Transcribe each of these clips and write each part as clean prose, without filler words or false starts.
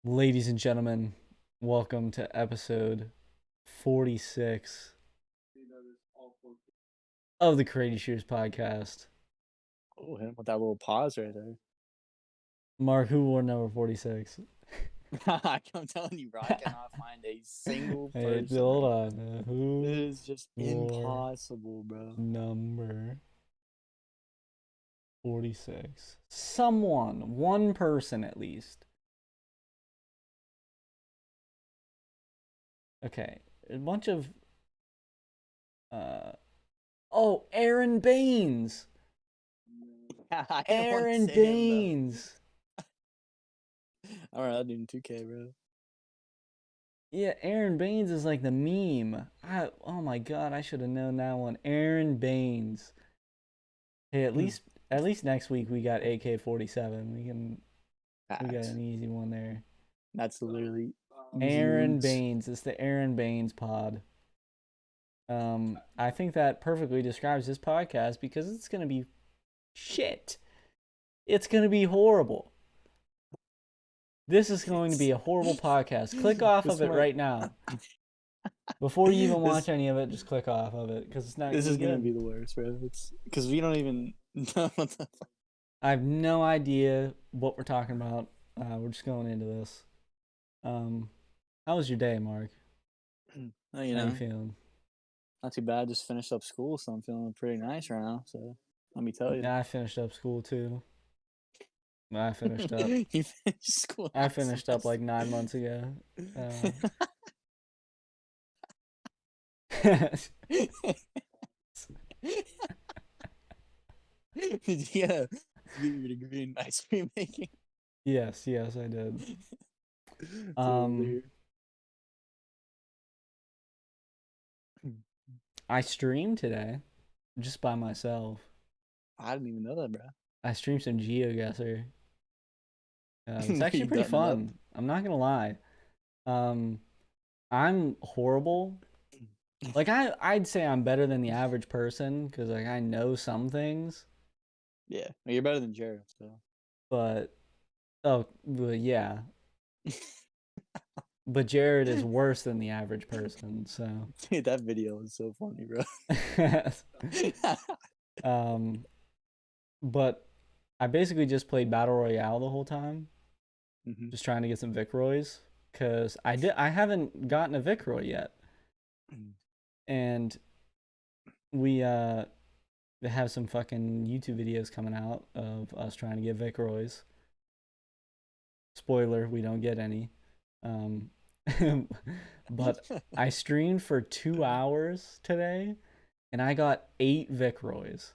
Ladies and gentlemen, welcome to episode 46 of the Crazy Shooters podcast. Oh, him with that little pause right there. Mark, who wore number 46? I'm telling you, bro, I cannot find a single Hey, person. hold on. It Who is just wore impossible, bro. number 46? Someone, one person at least. Okay, a bunch of. Uh, oh, Aaron Baines! Yeah, I didn't want to Aaron say him though. Baines! All right, I'll do 2K, bro. Yeah, Aaron Baines is like the meme. Oh my god, I should have known that one. Aaron Baines. Hey, at least next week we got AK-47. We got Facts. an easy one there. That's literally easy Aaron wins. Baines. It's the Aaron Baines pod. I think that perfectly describes this podcast because it's gonna be shit. It's gonna be horrible. This is going to be a horrible podcast. Click off This of it might. right now. Before you even watch this any of it, just click off of it because it's not this gonna is be gonna good. be the worst, bro. It's because we don't even know what the fuck. I have no idea what we're talking about. We're just going into this. How was your day, Mark? Oh, How you feeling? not too bad. Just finished up school, so I'm feeling pretty nice right now. So let me tell you. Yeah, I finished up school too. I finished up. You finished school I last finished up like semester. 9 months ago. Uh, Did you get your degree in ice cream making? yes, I did. Totally. Um, I streamed today, just by myself. I didn't even know that, bro. I streamed some Geoguessr. It's Were actually you pretty buttoned up? fun. I'm not gonna lie. Um, I'm horrible. Like I'd say I'm better than the average person because like I know some things, Yeah, well, you're better than Jared. So but yeah, but Jared is worse than the average person. So, dude, that video is so funny, bro. um, but I basically just played battle royale the whole time, hmm just trying to get some Vicroys because I haven't gotten a Vicroy yet, and we they have some fucking YouTube videos coming out of us trying to get Vicroys. Spoiler, we don't get any. Um, but I streamed for 2 hours today, and I got 8 Vicroys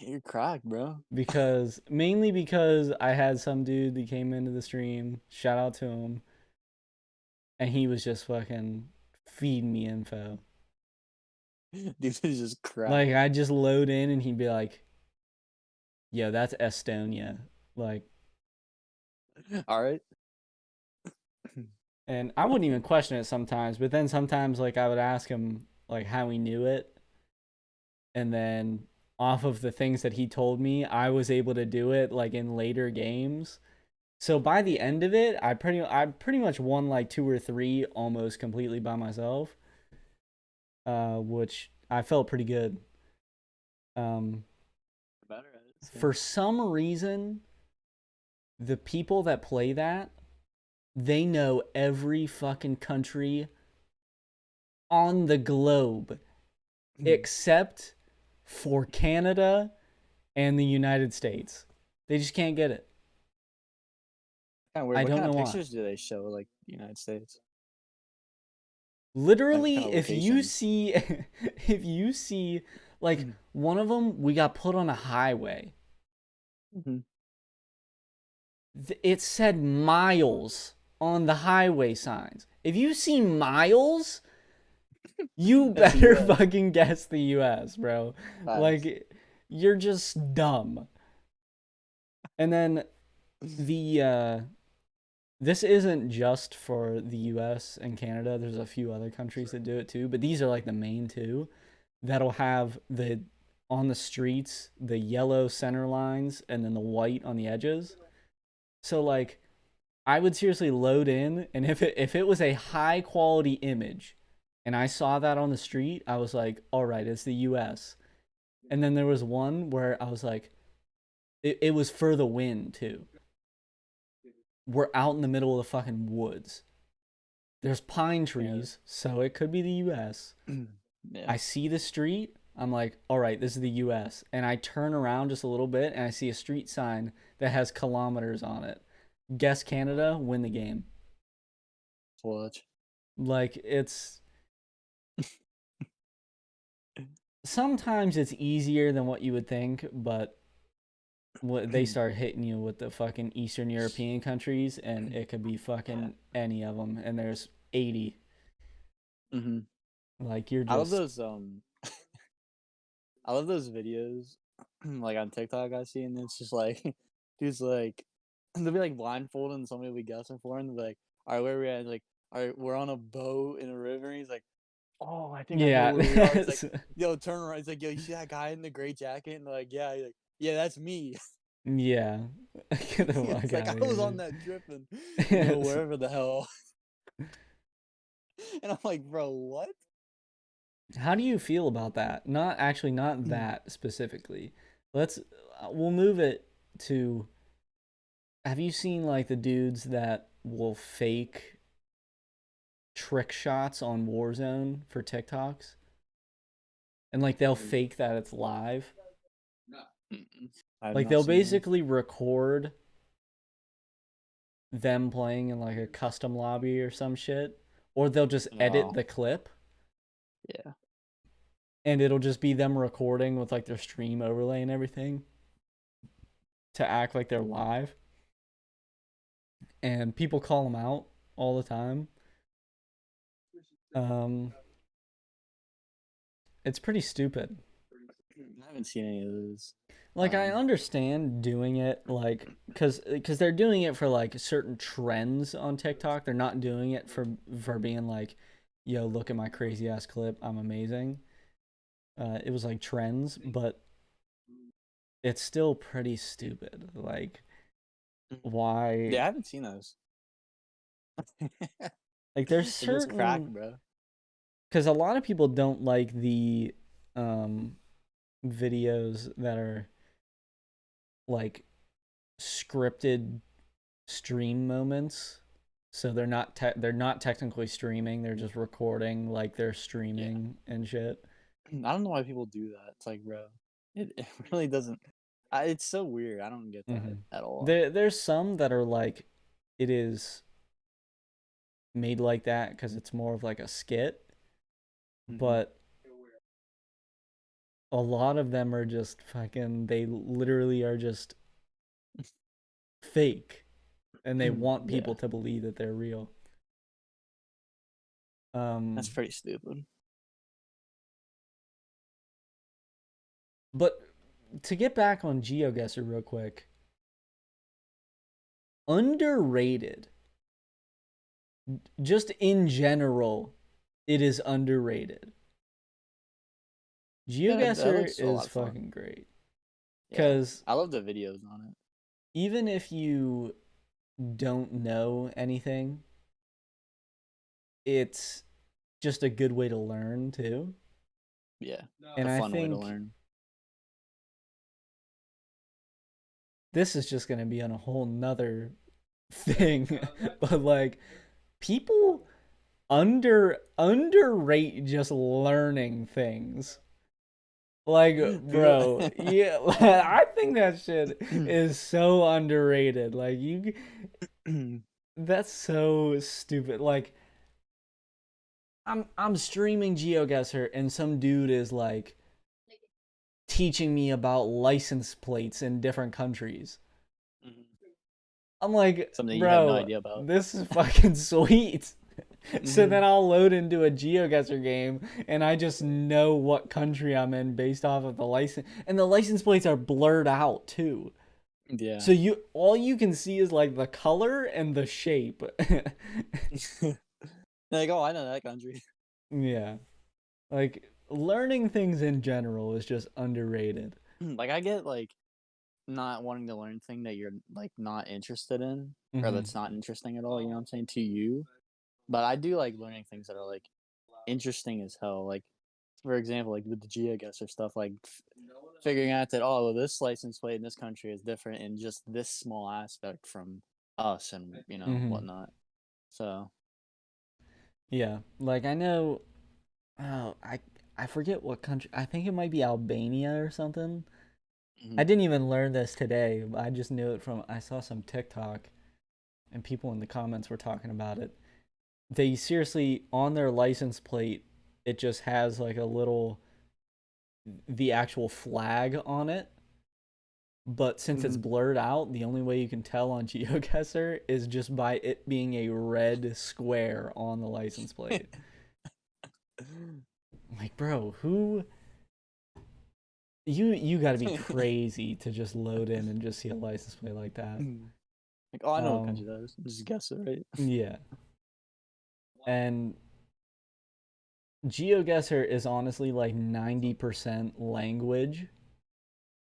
You're cracked, bro. mainly because I had some dude that came into the stream. Shout out to him, and he was just fucking feeding me info. Dude is just cracked. Like I just load in, and he'd be like, "Yo, that's Estonia." Like, All right. and I wouldn't even question it sometimes, but then sometimes like I would ask him like how he knew it, and then off of the things that he told me, I was able to do it like in later games. So by the end of it, I pretty much won like 2 or 3 almost completely by myself, which I felt pretty good. Um, Better at it. So. for some reason, the people that play that, they know every fucking country on the globe except for Canada and the United States. They just can't get it. Kind of weird. I What don't kind know of why. pictures do they show, like the United States? Like what kind Literally, of if you locations? see, if you see, like one of them, we got put on a highway. Mm-hmm. It said miles on the highway signs. If you see miles, you That's the better U.S. fucking guess the U.S., bro. Facts. Like, you're just dumb. And then the this isn't just for the US and Canada. There's a few other countries that do it too, but these are like the main two that'll have the on the streets, the yellow center lines and then the white on the edges. So like I would seriously load in, and if it was a high quality image, and I saw that on the street, I was like, all right, it's the U.S. And then there was one where I was like, it was for the win too. We're out in the middle of the fucking woods. There's pine Yeah. trees, so it could be the U.S. Yeah. I see the street. I'm like, all right, this is the U.S. And I turn around just a little bit, and I see a street sign that has kilometers on it. Guess Canada, win the game. Watch. Like it's sometimes it's easier than what you would think, but they start hitting you with the fucking Eastern European countries, and it could be Yeah. fucking any of them, and there's 80. Hmm. Like you're I love just those. I love those videos, like on TikTok I see, and it's just like, dude's like, they'll be like blindfolded, and somebody will be guessing for him. And they'll be like, all right, where are we at? Like, all right, we're on a boat in a river. And he's like, oh, I think I know yeah. where we are. He's like, yo, turn around. He's like, yo, you see that guy in the gray jacket? And they're like, yeah. He's like, yeah, that's me. Yeah. Get the fuck It's like out I of was on here. that trip and Dude. wherever the hell. And I'm like, bro, what? How do you feel about that? Not actually, not that specifically. Let's we'll move it to. Have you seen like the dudes that will fake trick shots on Warzone for TikToks? And like they'll fake that it's live. Mm-mm. I have Like not they'll seen those. basically record them playing in like a custom lobby or some shit, or they'll just edit No. the clip Yeah. and it'll just be them recording with like their stream overlay and everything to act like they're live. And people call them out all the time. Um, it's pretty stupid. I haven't seen any of those. Like I Um, understand doing it like cuz they're doing it for like certain trends on TikTok. They're not doing it for being like, "Yo, look at my crazy ass clip. I'm amazing." It was like trends, but it's still pretty stupid. Like why yeah, I haven't seen those. like there's It just cracked, certain bro. cuz a lot of people don't like the um videos that are like scripted stream moments. So they're not technically streaming. They're just recording like they're Yeah. streaming and shit. I don't know why people do that. It's like, bro, it really doesn't. It's so weird. I don't get that Mm-hmm. at all. There's some that are like it is made like that because it's more of like a skit, Hmm. but a lot of them are just fucking. They literally are just fake, and they want Yeah, people to believe that they're real. that's Um, pretty stupid. but to get back on GeoGuessr real quick, underrated. Just in general, it is underrated. Yeah, that GeoGuessr looks a is lot of fun. fucking great Yeah, because I love the videos on it. even if you don't know anything, it's just a good way to learn too. Yeah, And a I fun way to think learn. this is just gonna be on a whole nother thing, but like people underrate just learning things. Like, bro, Dude, yeah, I think that shit is so underrated. Like, that's so stupid. Like, I'm streaming GeoGuessr, and some dude is like teaching me about license plates in different countries. I'm like, something you have no bro, idea about. this is fucking sweet. So then I'll load into a GeoGuessr game and I just know what country I'm in based off of the license. And the license plates are blurred out too. Yeah. So you all you can see is like the color and the shape. Like, oh, I know that country. Yeah. Like learning things in general is just underrated. Like, I get like not wanting to learn thing that you're like not interested in. or Mm-hmm. that's not interesting at all. You know what I'm saying, to you. But I do like learning things that are like interesting as hell. Like for example, like with the Geoguessr stuff, like figuring out that well, this license plate in this country is different in just this small aspect from us, and Mm-hmm. whatnot. So Yeah. Like I know. Oh, I forget what country. I think it might be Albania or something. I mhm. didn't even learn this today. I just knew it from I saw some TikTok and people in the comments were talking about it. They seriously on their license plate, it just has like a little the actual flag on it. But since it's Mhm. blurred out, the only way you can tell on Geoguessr is just by it being a red square on the license plate. Like, bro, who you got to be crazy to just load in and just see a license plate like that. Like, oh, I know what Um, country that is. Just guess it, right? yeah. And GeoGuessr is honestly like 90% language.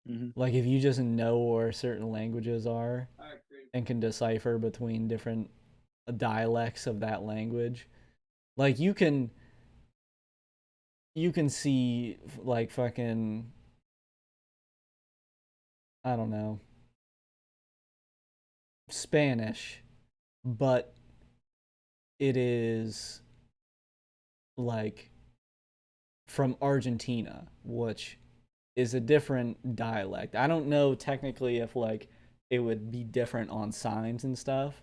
Hmm. Like if you just know where certain languages are and can decipher between different dialects of that language, like you can see like fucking I don't know, Spanish, but it is like from Argentina, which is a different dialect. I don't know technically if like it would be different on signs and stuff.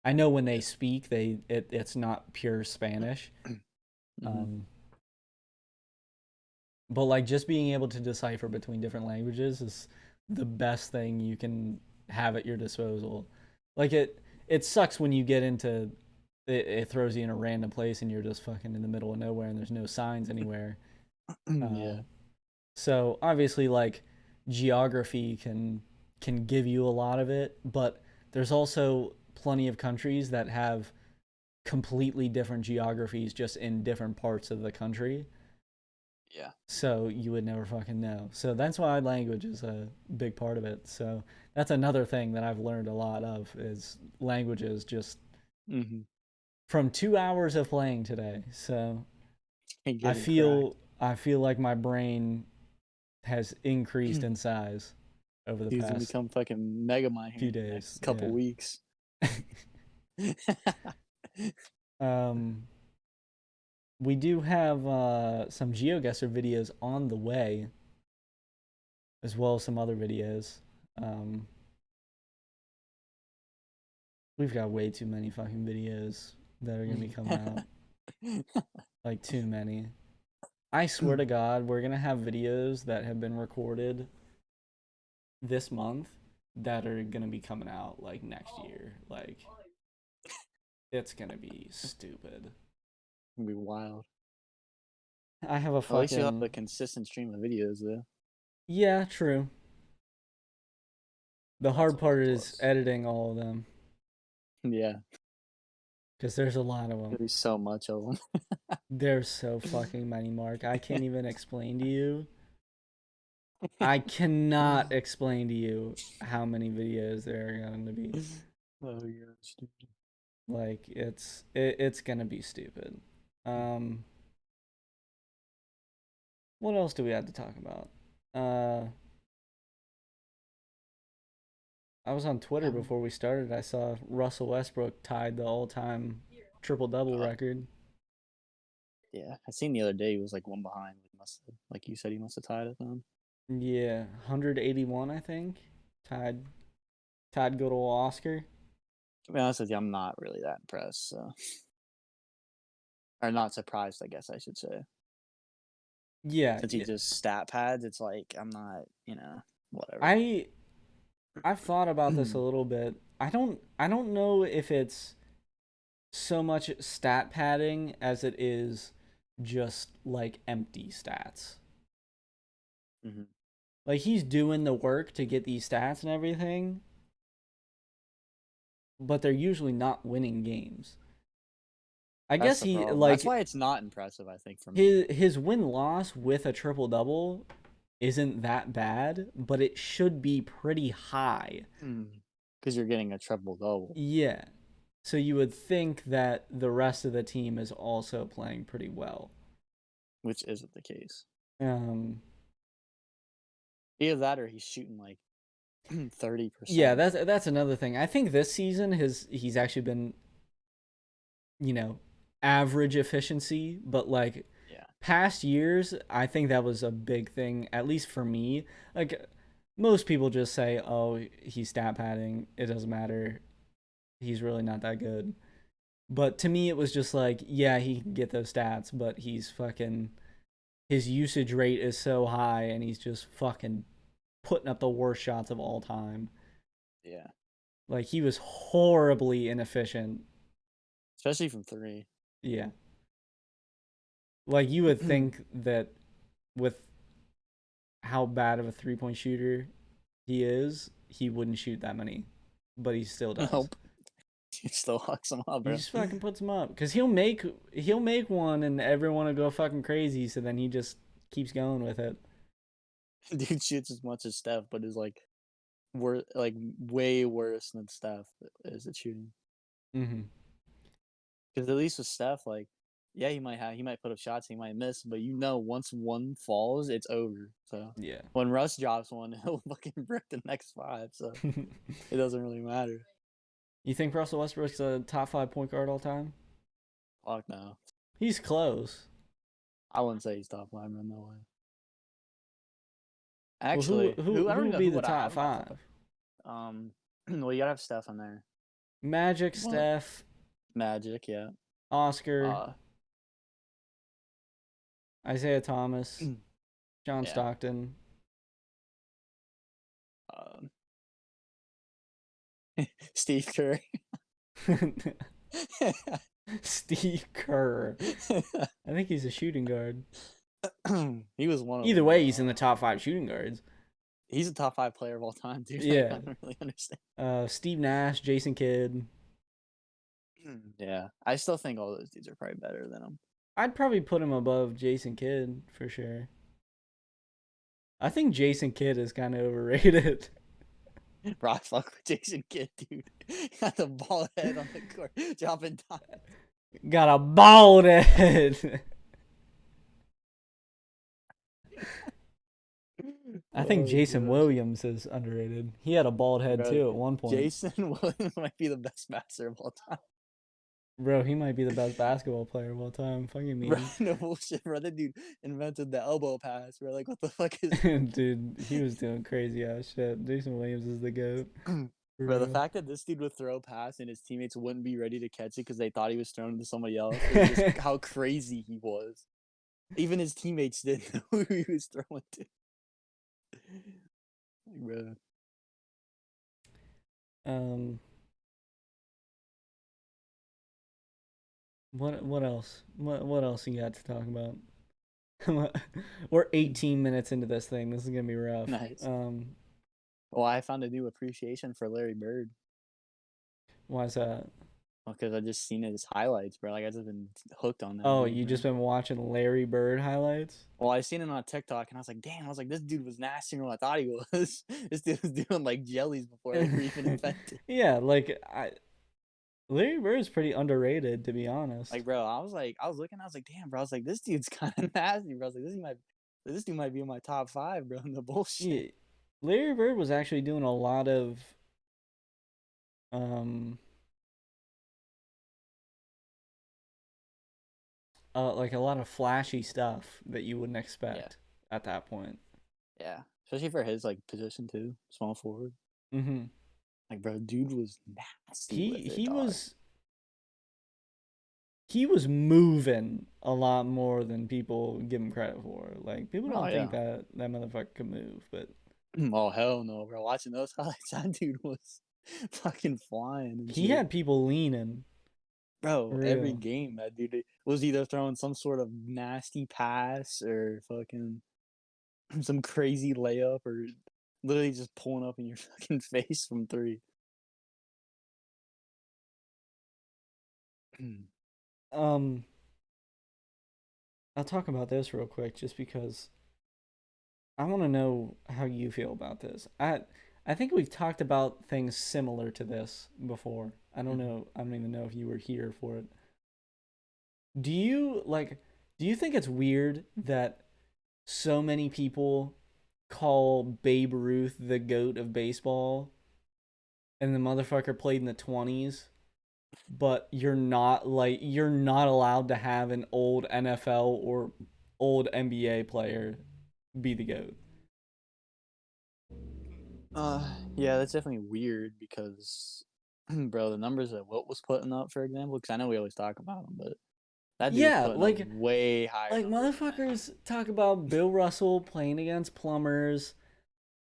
I know when they Yeah. speak, it's not pure Spanish. Hmm. Um, but like just being able to decipher between different languages is the best thing you can have at your disposal. Like it sucks when you get into it throws you in a random place and you're just fucking in the middle of nowhere and there's no signs anywhere. Uh, Yeah. so obviously like geography can give you a lot of it, but there's also plenty of countries that have completely different geographies just in different parts of the country. Yeah. So you would never fucking know. So that's why language is a big part of it. So that's another thing that I've learned a lot of is languages just Hmm. from 2 hours of playing today. So And I getting cracked. feel I feel like my brain has increased in size over the Dude's gonna past become fucking Mega Mind here few in the days. next couple Yeah. weeks. um, we do have some GeoGuessr videos on the way, as well as some other videos. Um, we've got way too many fucking videos that are gonna be coming out. Like too many. I swear to God, we're gonna have videos that have been recorded this month that are gonna be coming out like next year. Like it's gonna be stupid. It'll be wild. I have a At least you'll have fucking a consistent stream of videos, though. yeah, true. The That's hard always a part is plus. editing all of them Yeah. because there's a lot of There'll them. be so much of them. There's so fucking many, Mark. I can't even explain to you. I cannot explain to you how many videos there are going to be. Oh gosh, dude. Like it's gonna be stupid. Um, what else do we have to talk about? Uh, I was on Twitter before we started. I saw Russell Westbrook tied the all-time triple double Uh, record. yeah, I seen the other day he was like one behind. He must have, like you said, he must have tied it then. Yeah, 181, I think. Tied good old Oscar. To be honest with you, I'm not really that impressed. So, or not surprised, I guess I should say. Yeah, Since he just stat pads, it's like I'm not, whatever. I I've thought about this a little bit. I don't know if it's so much stat padding as it is just like empty stats. Hmm. Like he's doing the work to get these stats and everything, but they're usually not winning games. I That's guess the he problem. That's like why it's not impressive. I think for me. his win loss with a triple double isn't that bad, but it should be pretty high. Mm. because you're getting a triple double, Yeah. So you would think that the rest of the team is also playing pretty well. which isn't the case. Um, Either that or he's shooting like yeah, 30%. that's another thing. I think this season he's actually been, average efficiency, but like Yeah. past years, I think that was a big thing, at least for me. Like most people just say, "Oh, he's stat padding. It doesn't matter. He's really not that good." But to me, it was just like, yeah, he can get those stats, but he's fucking his usage rate is so high, and he's just fucking putting up the worst shots of all time. Yeah. Like he was horribly inefficient. Especially from three. Yeah. Like you would think that with how bad of a 3-point shooter he is, he wouldn't shoot that many, but he still does. Nope. He still hucks him up, He bro. just fucking puts them up because he'll make one and everyone will go fucking crazy. So then he just keeps going with it. Dude shoots as much as Steph, but is like way worse than Steph is at shooting. Mm-hmm. Because at least with Steph, like, yeah, he might put up shots, he might miss, but once one falls, it's over. So Yeah. when Russ drops one, he'll fucking brick the next five. So it doesn't really matter. You think Russell Westbrook's a top 5 point guard all time? Fuck no. He's close. I wouldn't say he's top five, man. No way. Well, who Actually, who I don't who even would know be who the would I top have in my top five? five. Well, you gotta have Steph in there. Magic, Well, Steph, Magic, yeah. Oscar, Uh, Isaiah Thomas, John yeah. Stockton. Um, Steve Curry. Steve Kerr. I think he's a shooting guard. He was one of Either them, way, bro. he's in the top 5 shooting guards. He's a top five player of all time, dude. Like, I Yeah. don't really understand. Steve Nash, Jason Kidd. Yeah, I still think all those dudes are probably better than him. I'd probably put him above Jason Kidd for sure. I think Jason Kidd is kind of overrated. Bro, I fuck with Jason Kidd, dude. Got the ball head on the court, dropping time. Got a bald head. I think Oh Jason gosh, Williams is underrated. He had a bald head bro. too at one point. Jason Williams might be the best passer of all time. Bro, he might be the best basketball player of all time. Fucking Bro, me. no bullshit, bro. That dude invented the elbow pass, bro. Like, what the fuck is Dude, he was doing crazy ass shit. Jason Williams is the GOAT. For Bro, the real. fact that this dude would throw a pass and his teammates wouldn't be ready to catch it because they thought he was throwing to somebody else is just how crazy he was. Even his teammates didn't know who he was throwing to. Like, bro. um what else? What else you got to talk about? We're 18 minutes into this thing. This is gonna be rough. Nice. Well, I found a new appreciation for Larry Bird. Why is that? Well, because I just seen his highlights, bro. Like, I just been hooked on that Oh, dude, you bro. just been watching Larry Bird highlights? Well, I seen it on TikTok and I was like, damn, I was like, this dude was nastier than what I thought he was. This dude was doing like jellies before they were even invented. Yeah, like Larry Bird's pretty underrated, to be honest. Like, bro, I was looking, I was like, damn, bro. I was like, this dude's kind of nasty, bro. I was like, this dude might be in my top five, bro. In the bullshit. Yeah, Larry Bird was actually doing a lot of um like a lot of flashy stuff that you wouldn't Yeah, expect at that point. yeah. Especially for his like position too, small forward. Mhm. Like, bro, dude was nasty He with it, he dog. was he was moving a lot more than people give him credit for. Like people Oh don't think yeah. that motherfucker could move, but Oh hell no, bro. Watching those highlights, that dude was fucking flying and he shit. had people leaning for Bro, every real. game that dude was either throwing some sort of nasty pass or fucking some crazy layup or literally just pulling up in your fucking face from three. Um I'll talk about this real quick just because I want to know how you feel about this. I think we've talked about things similar to this before. I don't Mhm. know. I don't even know if you were here for it. Do you like? Do you think it's weird that so many people call Babe Ruth the goat of baseball, and the motherfucker played in the 20s, but you're not allowed to have an old NFL or old NBA player be the goat. Yeah, that's definitely weird because, bro, the numbers that Wilt was putting up, for example, because I know we always talk about him, but that dude was Yeah, putting up way higher like numbers than that. motherfuckers talk about Bill Russell playing against plumbers.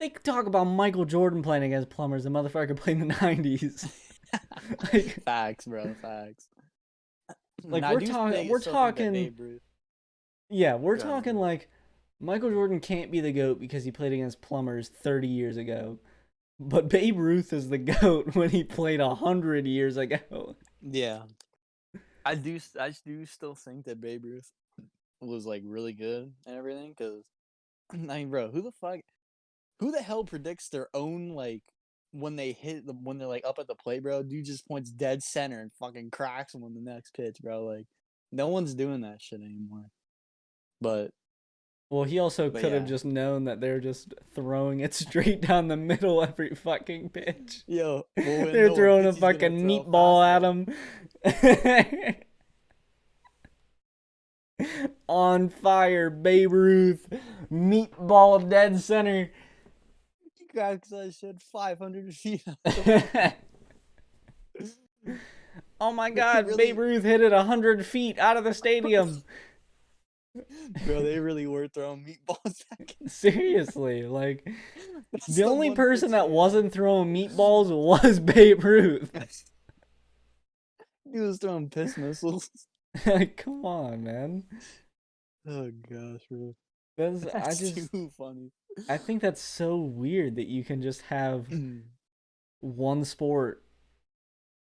They talk about Michael Jordan playing against plumbers. The motherfucker played in the 90s. like Facts, bro, facts. like Now, I do we're still think that talking Babe Ruth. yeah, we're Go ahead, my talking bad. like Michael Jordan can't be the GOAT because he played against plumbers 30 years ago. But Babe Ruth is the GOAT when he played 100 years ago. Yeah, I do still think that Babe Ruth was like really good and everything. Because I mean, bro, who the hell predicts their own like when they when they're like up at the plate, bro? Dude just points dead center and fucking cracks them on the next pitch, bro. Like no one's doing that shit anymore. But Well, he also but could have yeah, just known that they're just throwing it straight down the middle every fucking pitch. yo, well, we They're know what throwing a pitch he's gonna fucking throw meatball at fastball. him. On fire, Babe Ruth. Meatball dead center. He cracks that shit 500 feet out the park. Oh my They god, Babe really, Ruth hit it 100 feet out of the stadium. bro, they really were throwing meatballs back. Seriously, like, That's the the only one pitch person that they had. wasn't throwing meatballs was Babe Ruth. He was throwing piss missiles. Like, come on, man. Oh gosh, bro. That's I That's just too funny. I think that's so weird that you can just have one sport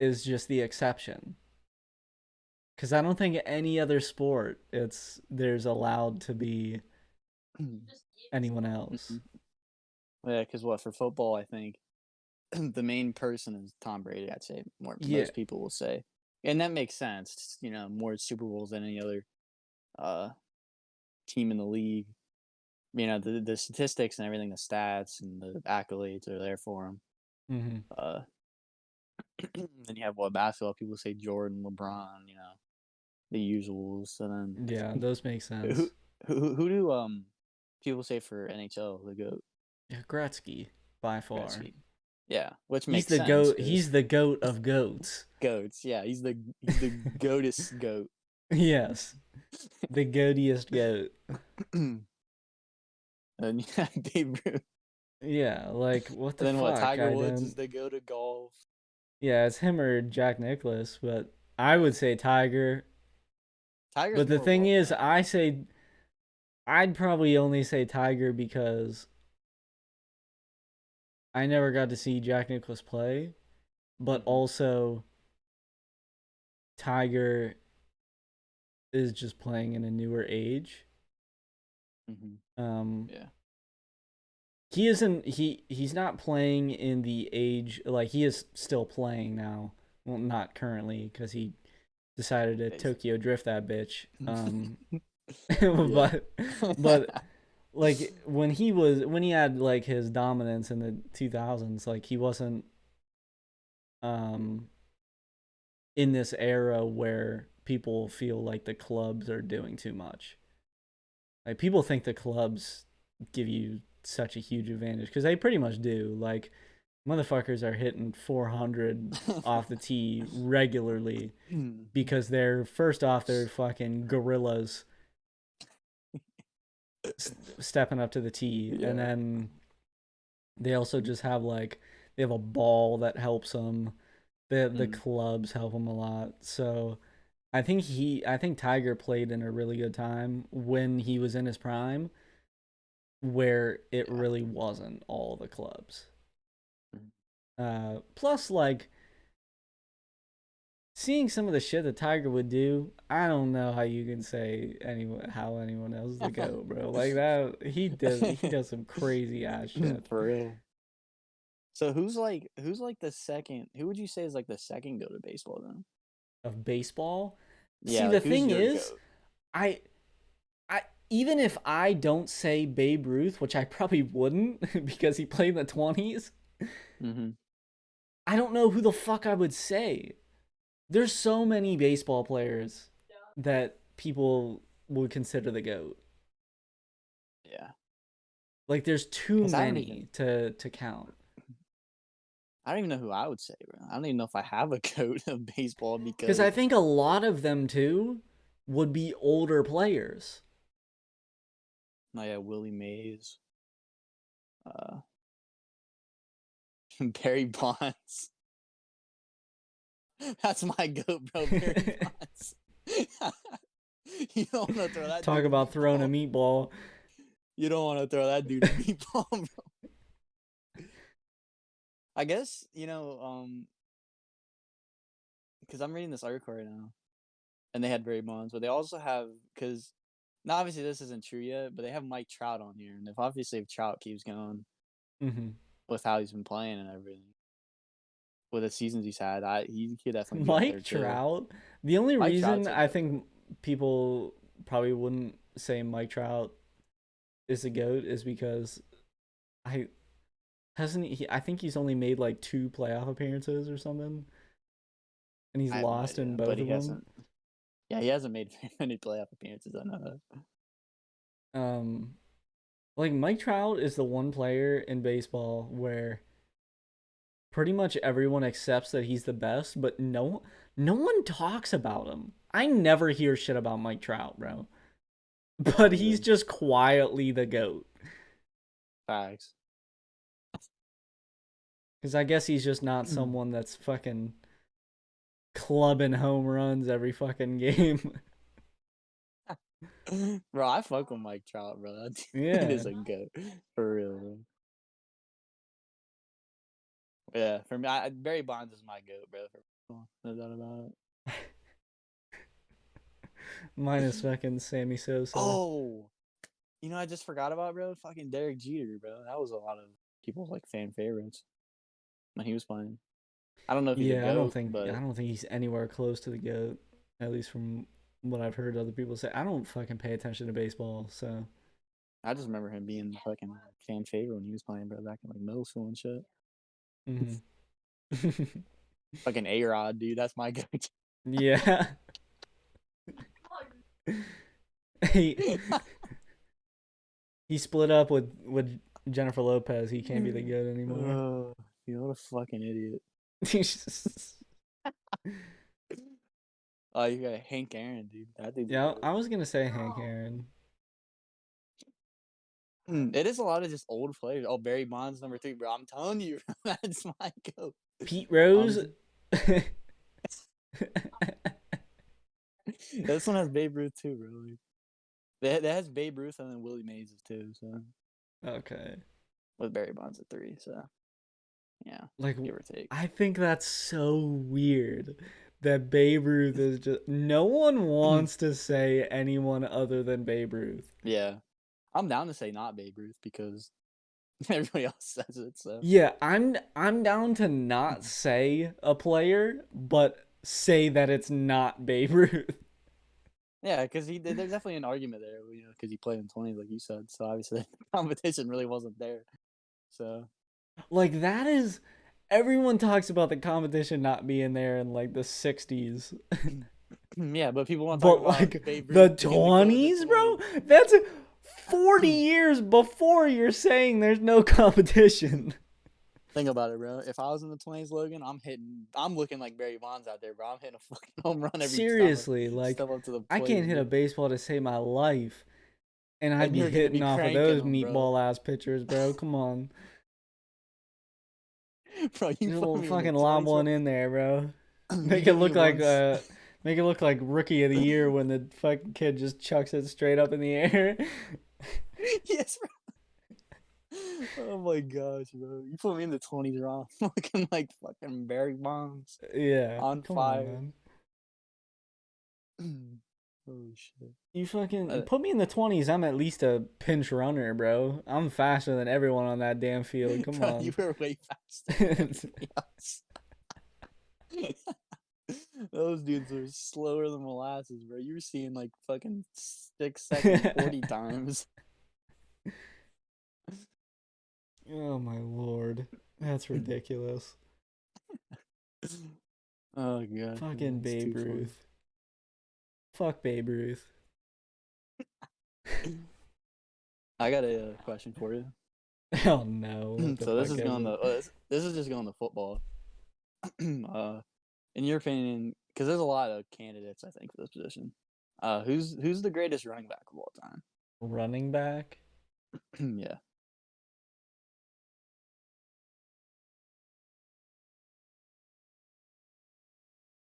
is just the exception. Cuz I don't think any other sport there's allowed to be anyone else. Yeah, because what for football, I think the main person is Tom Brady. I'd say more Yeah. most people will say, and that makes sense. You know, more Super Bowls than any other uh team in the league. You know, the statistics and everything, the stats and the accolades are there for him. Mhm. Uh, then you have what basketball people say Jordan, LeBron. You know, the usuals. And Yeah, those make then who sense. who do people say for NHL the goat Yeah, Gretzky by far. Gretzky? Yeah, which He's makes the sense goat. because He's the goat of goats. goats. Yeah, he's the goatest goat. Yes, the goatiest goat. And yeah, Babe Ruth. Yeah, like what And the then what? fuck? Tiger I Woods is don't. the goat of golf. Yeah, it's him or Jack Nicklaus, but I would say Tiger. Tiger's But the more thing well is, known. I'd probably only say Tiger because I never got to see Jack Nicklaus play, but Hmm. also Tiger is just playing in a newer age. Hmm. Um, Yeah. he isn't he's not playing in the age like he is still playing now. Well, not currently because he decided to Basi- Tokyo drift that bitch. yeah. But like when he had like his dominance in the 2000s, like he wasn't um in this era where people feel like the clubs are doing too much. Like people think the clubs give you such a huge advantage because they pretty much do. Like motherfuckers are hitting 400 off the tee regularly because they're first off they're fucking gorillas stepping up to the tee, and yeah. then they also just have like they have a ball that helps them. The Mm, clubs help them a lot. So I think Tiger played in a really good time when he was in his prime, where it yeah. really wasn't all the clubs. Mm. Plus, like seeing some of the shit that Tiger would do, I don't know how you can say anyone else to go, bro. Like that, he does some crazy ass shit. For real. So who's like the second? Who would you say is like the second go to baseball then? Of baseball. See, Yeah, the like who's thing your is, goat? I I even if I don't say Babe Ruth, which I probably wouldn't because he played in the 20s, Mm-hmm. I don't know who the fuck I would say. There's so many baseball players that people would consider the GOAT. Yeah, Like there's too because many to count. I don't even know who I would say, bro. I don't even know if I have a goat of baseball Because I because think a lot of them too would be older players. I got Willie Mays, uh, Barry Bonds. That's my goat, bro. Barry Bonds. You don't want to throw that Talk dude a about throwing a meatball. meatball. You don't want to throw that dude a meatball, bro. I guess because I'm reading this article right now, and they had Barry Bonds, but they also have because now obviously this isn't true yet, but they have Mike Trout on here, and if Trout keeps going Mm-hmm. with how he's been playing and everything, with the seasons he's had, he could definitely be up there Mike too. Trout. The only Mike reason Trout's a I goat, bro. think people probably wouldn't say Mike Trout is a goat is because I hasn't he. I think he's only made like 2 playoff appearances or something, and he's I have no lost in idea, but both he of them. hasn't. Yeah, he hasn't made very many playoff appearances. I know that. Um, like Mike Trout is the one player in baseball where pretty much everyone accepts that he's the best, but no one talks about him. I never hear shit about Mike Trout, bro. But he's Good just quietly the GOAT. facts. Because I guess he's just not someone that's fucking clubbing home runs every fucking game. Bro, I fuck with Mike Trout, bro. That dude Yeah. is a goat for real, bro. Yeah, for me, Barry Bonds is my goat, bro. No doubt about it. Minus fucking Sammy Sosa. Oh, I just forgot about, bro. Fucking Derek Jeter, bro. That was a lot of people's like fan favorites when he was playing. I don't know if he's a Yeah, goat, I but don't think he's anywhere close to the GOAT. At least from what I've heard other people say. I don't fucking pay attention to baseball, so I just remember him being the fucking fan favorite when he was playing, bro, back in like middle school and shit. mm-hmm. Fucking A-Rod, dude. That's my goat. Yeah. he he split up with Jennifer Lopez. He can't be the GOAT anymore. What a fucking idiot. He's just- Oh, you got Hank Aaron, dude. That dude's a yeah, goat. I was gonna say Hank Aaron. It is a lot of just old players. Oh, Barry Bonds number 3, bro. I'm telling you, that's my goat. Pete Rose. This one has Babe Ruth too, bro. That has Babe Ruth and then Willie Mays too. So Okay. with Barry Bonds at 3, so yeah, Like give or take. I think that's so weird that Babe Ruth is just no one wants to say anyone other than Babe Ruth. Yeah, I'm down to say not Babe Ruth because everybody else says it. So Yeah, I'm down to not say a player, but say that it's not Babe Ruth. yeah, because there's definitely an argument there, because he played in 20s, like you said. So obviously, the competition really wasn't there. So Like that is everyone talks about the competition not being there in like the 60s. yeah, but people want to talk But about like Babe the Ruth being the goat of the 20s, bro? 20s. That's 40 years before you're saying there's no competition. Think about it, bro. If I was in the 20s, Logan, I'm looking like Barry Bonds out there, bro. I'm hitting a fucking home run every time I Seriously, like step up to the I plate, can't hit a bro. baseball to save my life. And I'd And be you're gonna hitting be off of cranking those them, bro. meatball ass pitchers, bro. Come on. Bro, you Just a put little me in the fucking lob 20s, bro. one in there, bro. You give me one. Make it look like rookie of the year when the fucking kid just chucks it straight up in the air. Yes, bro. Oh my gosh, bro. You put me in the 20s, wrong. Looking like fucking Barry Bonds Yeah, on come on, fire. man. Oh shit. You fucking Uh, put me in the 20s. I'm at least a pinch runner, bro. I'm faster than everyone on that damn field. Come bro, you on. were way faster than everybody else. Those dudes were slower than molasses, bro. You were seeing like fucking 6 second 40 times. Oh my lord. That's ridiculous. Oh god, Fucking it's too Babe funny. Ruth. Fuck Babe Ruth. I got a question for you. Oh no. What the So this fuck is is going it? to this is just going to football. In your opinion, because there's a lot of candidates, I think, for this position. Who's the greatest running back of all time? Running back? Yeah.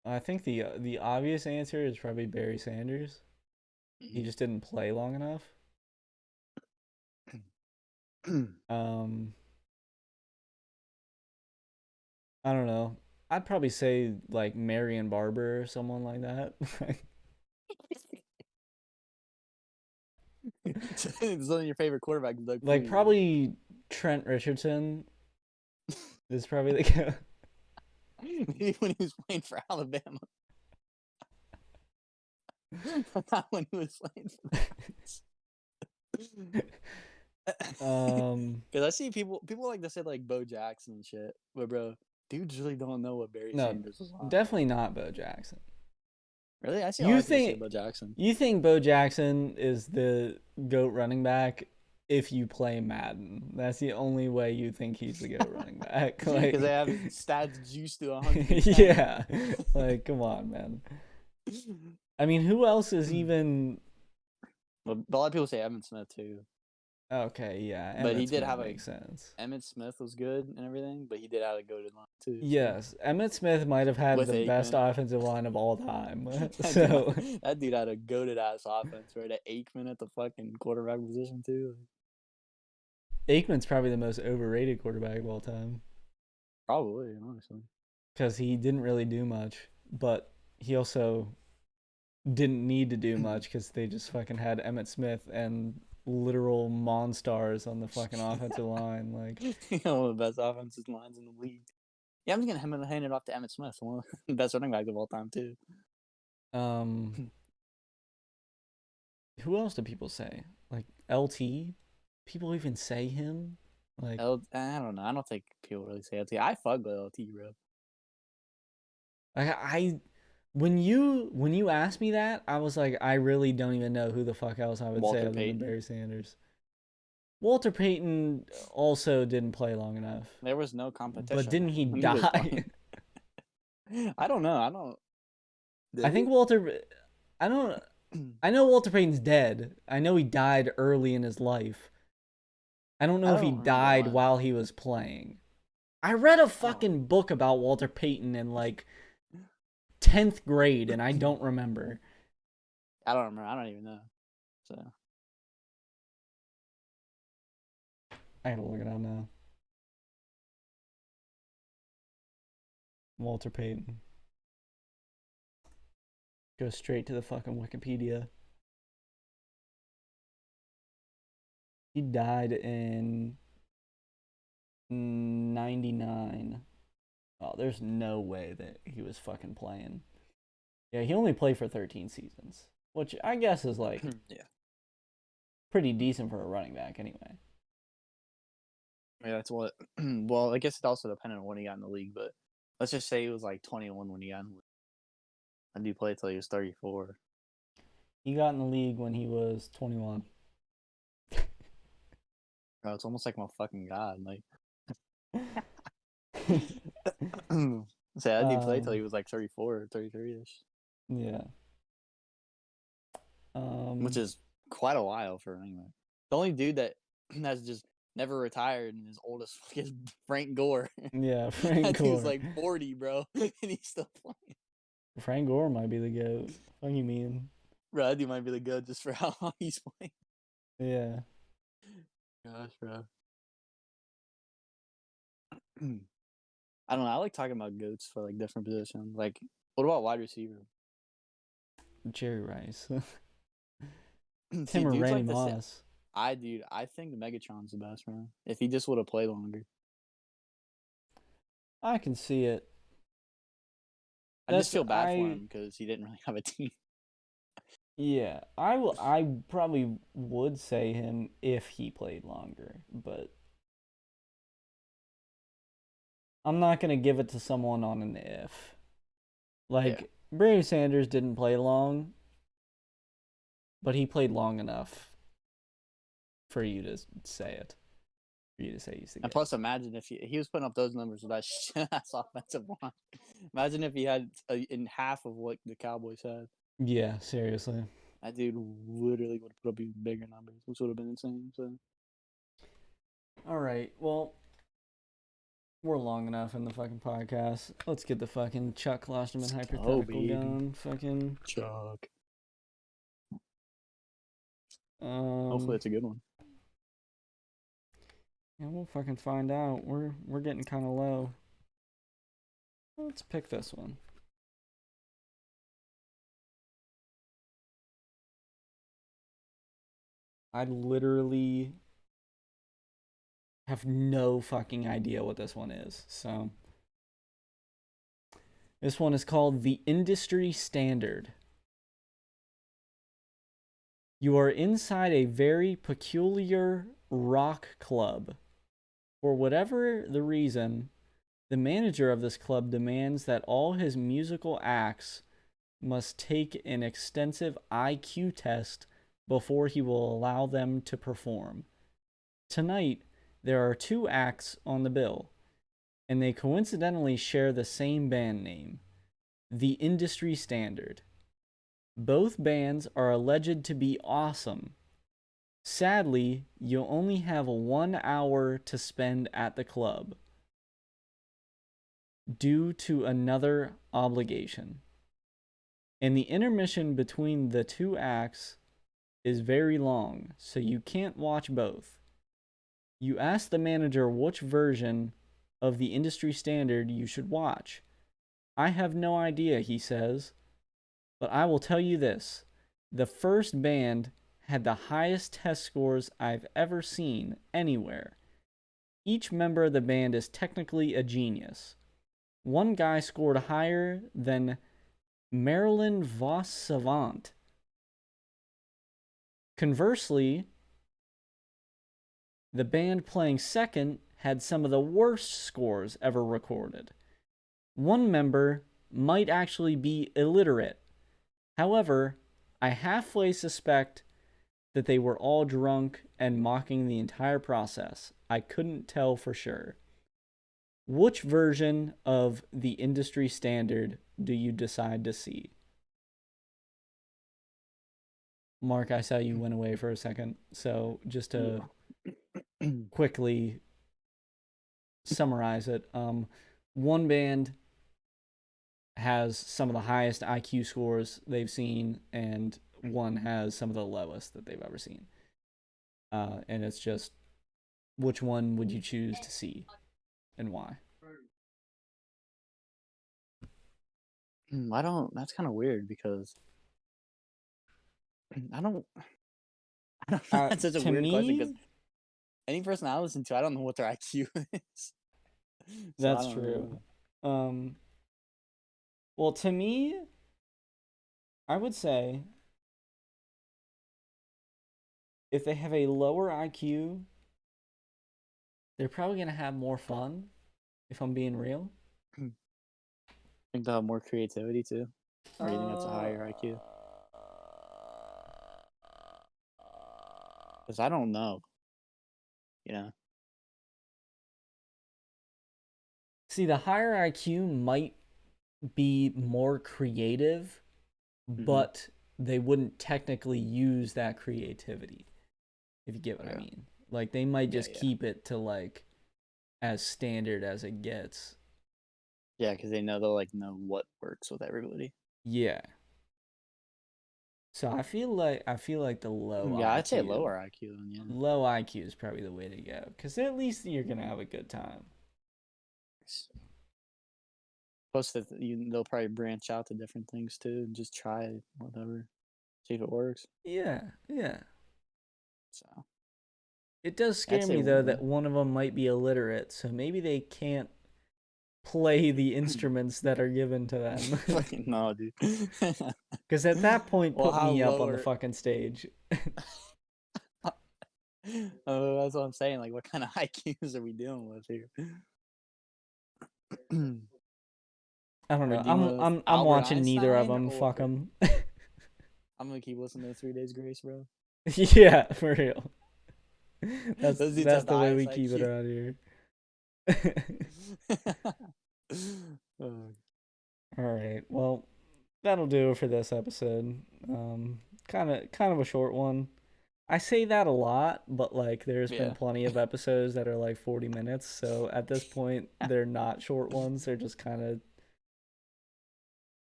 I think the obvious answer is probably Barry Sanders. He just didn't play long enough. Um, I don't know. I'd probably say like Marion Barber or someone like that. It's one of your favorite quarterbacks, Doug Like Flutie. probably Trent Richardson is probably the guy. Maybe when he was playing for Alabama. Not when he was playing for the Because I see people like to say like Bo Jackson and shit, but bro, dudes really don't know what Barry No, Sanders was on. definitely not Bo Jackson. Really, I see a lot You of people say think Bo Jackson. you think Bo Jackson is the GOAT running back if you play Madden. That's the only way you think he's the GOAT running back. Because they Like have stats juiced to 110. yeah. Like come on, man. I mean, who else is even But a lot of people say Evan Smith too. okay, yeah, But he Emmett did Smith have a makes sense. Emmett Smith was good and everything, but he did have a goated line too. So. Yes, Emmett Smith might have had With the best Aikman, offensive line of all time. dude, So that dude had a goated ass offense, right? At Aikman at the fucking quarterback position too. Aikman's probably the most overrated quarterback of all time Probably, honestly. because he didn't really do much, but he also didn't need to do much because they just fucking had Emmett Smith and literal monsters on the fucking offensive line. Like, One of the best offensive lines in the league. Yeah, I'm just gonna hand it off to Emmett Smith, one of the best running backs of all time too. um, who else do people say? Like LT? People even say him? Like, I don't know. I don't think people really say LT. I fuck with LT, bro. I when you asked me that, I was like, I really don't even know who the fuck else I would say Walter other than Payton. Barry Sanders. Walter Payton also didn't play long enough. There was no But competition didn't he when he was die? playing. I don't know. I don't. I Did think he? Walter I don't I know Walter Payton's dead. I know he died early in his life. I don't I know if he don't remember died when. while he was playing. I read a I don't. fucking book about Walter Payton in like 10th grade and I don't remember. I don't remember. I don't even know. So I gotta look it up now. Walter Payton. Go straight to the fucking Wikipedia. He died in 99. Oh, there's no way that he was fucking playing. Yeah, he only played for 13 seasons, which I guess is like yeah. pretty decent for a running back anyway. Yeah, that's what. Well, I guess it also depended on when he got in the league, but let's just say he was like 21 when he got in the league. And he played till he was 34. He got in the league when he was 21. Bro, it's almost like my fucking god. Like, say that dude played till he was like 34 or 33 ish, Yeah. which is quite a while for anyway. The only dude that has just never retired and is old as fuck is Frank Gore. Yeah, Frank That dude's Gore. like 40, bro, and he's still playing. Frank Gore might be the GOAT. What do you mean? Bro, that dude might be the good just for how long he's playing. Yeah. Gosh, bro. I don't know. I like talking about goats for like different positions. Like, what about wide receiver? Jerry Rice. See, Tim or dudes Randy like to say, Moss. I think Megatron's the best, man. If he just would have played longer. I can see it. I just That's feel bad for I him because he didn't really have a team. Yeah, I will. I probably would say him if he played longer, but I'm not gonna give it to someone on an if. Yeah. Like Barry Sanders didn't play long, but he played long enough for you to say it. For you to say he's the And guy. plus, imagine if he was putting up those numbers with that shit-ass offensive line. Imagine if he had in half of what the Cowboys had. Yeah, seriously. That dude literally would have put up even bigger numbers, which would have been insane. So All right. Well, we're long enough in the fucking podcast. Let's get the fucking Chuck Klosterman hypothetical baby. going. Fucking Chuck. Hopefully, it's a good one. Yeah, we'll fucking find out. We're getting kind of low. Let's pick this one. I literally have no fucking idea what this one is. So this one is called the industry standard. You are inside a very peculiar rock club. For whatever the reason, the manager of this club demands that all his musical acts must take an extensive IQ test before he will allow them to perform. Tonight, there are 2 acts on the bill, and they coincidentally share the same band name, the industry standard. Both bands are alleged to be awesome. Sadly, you'll only have 1 hour to spend at the club due to another obligation. And the intermission between the 2 acts is very long, so you can't watch both. You ask the manager which version of the industry standard you should watch. I have no idea, he says, but I will tell you this. The first band had the highest test scores I've ever seen anywhere. Each member of the band is technically a genius. One guy scored higher than Marilyn Vos Savant. Conversely, the band playing second had some of the worst scores ever recorded. One member might actually be illiterate. However, I halfway suspect that they were all drunk and mocking the entire process. I couldn't tell for sure. Which version of the industry standard do you decide to see? Mark, I saw you went away for a second. So just to quickly summarize it, one band has some of the highest IQ scores they've seen, and one has some of the lowest that they've ever seen. And it's just, which one would you choose to see, and why? I don't. That's kind of weird because I don't. I don't know. That's such a To weird question because me, any person I listen to, I don't know what their IQ is. So I that's don't true. know. Well, to me, I would say if they have a lower IQ, they're probably gonna have more fun. If I'm being real. I think they'll have more creativity too. Or you think that's a higher IQ? Because I don't know. You know. See, the higher IQ might be more creative, but they wouldn't technically use that creativity, if you get what I mean. Like, they might just keep it to, like, as standard as it gets. Yeah, because they know they'll, like, know what works with everybody. Yeah. So I feel like the low IQ. Yeah, I'd say lower IQ then, yeah. Low IQ is probably the way to go, because at least you're gonna have a good time. Plus, that they'll probably branch out to different things too, and just try it, whatever, see if it works. Yeah, yeah. So It does I'd scare say me though one. that one of them might be illiterate, so maybe they can't play the instruments that are given to them. Fucking no, dude. Because at that point, Well, put how me up on the lower? fucking stage. That's what I'm saying. Like, what kind of IQs are we dealing with here? I don't Are we know. dealing with I'm Albert watching neither of Einstein them. or Fuck them. I'm gonna keep listening to 3 Days Grace, bro. Yeah, for real. Those dudes That's have the the way we highest keep it IQ. around here. Oh, All right. Well, that'll do it for this episode. Kind of a short one. I say that a lot, but like there's been yeah. plenty of episodes that are like 40 minutes. So at this point, they're not short ones. They're just kind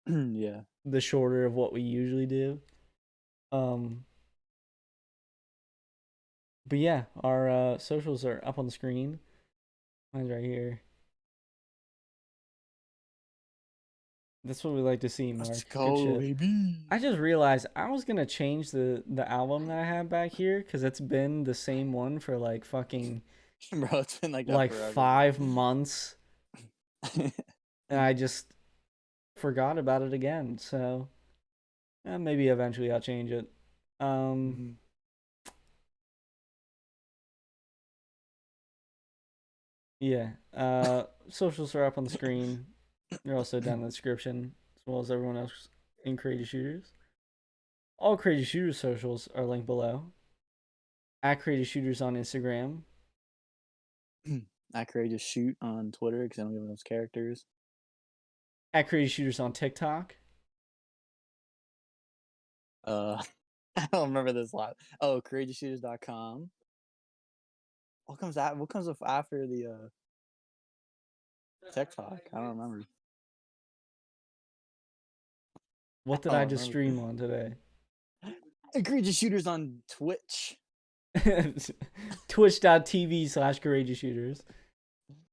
of Yeah. the shorter of what we usually do. Um, but yeah, our socials are up on the screen. Mine's right here. That's what we like to see, Let's Mark. Good go, shit. baby. I just realized I was gonna change the album that I have back here because it's been the same one for like fucking Bro, it's been like that like forever. 5 months, and I just forgot about it again. So maybe eventually I'll change it. Um, Mhm. yeah. Socials are up on the screen. They're also down in the description, as well as everyone else in Crazy Shooters. All Crazy Shooters socials are linked below. At Crazy Shooters on Instagram. I could just shoot on Twitter because I don't give those characters. At Crazy Shooters on TikTok. I don't remember this lot. Oh, courageousshooters.com. What comes that? What comes after the TikTok? I don't remember. I What did I don't just remember. stream on today? Egregious Shooters on Twitch. Twitch.tv/Courageous Shooters.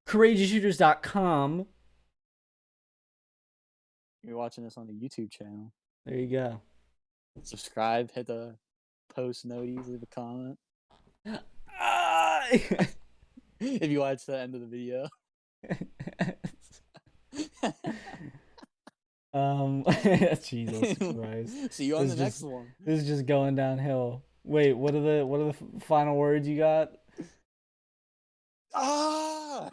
CourageousShooters.com. You're watching this on the YouTube channel. There you go. Subscribe, hit the post noties, leave a comment. Ah! If you watch the end of the video. Jesus Christ. See you on the next one. This is just going downhill. Wait, what are the final words you got? Ah!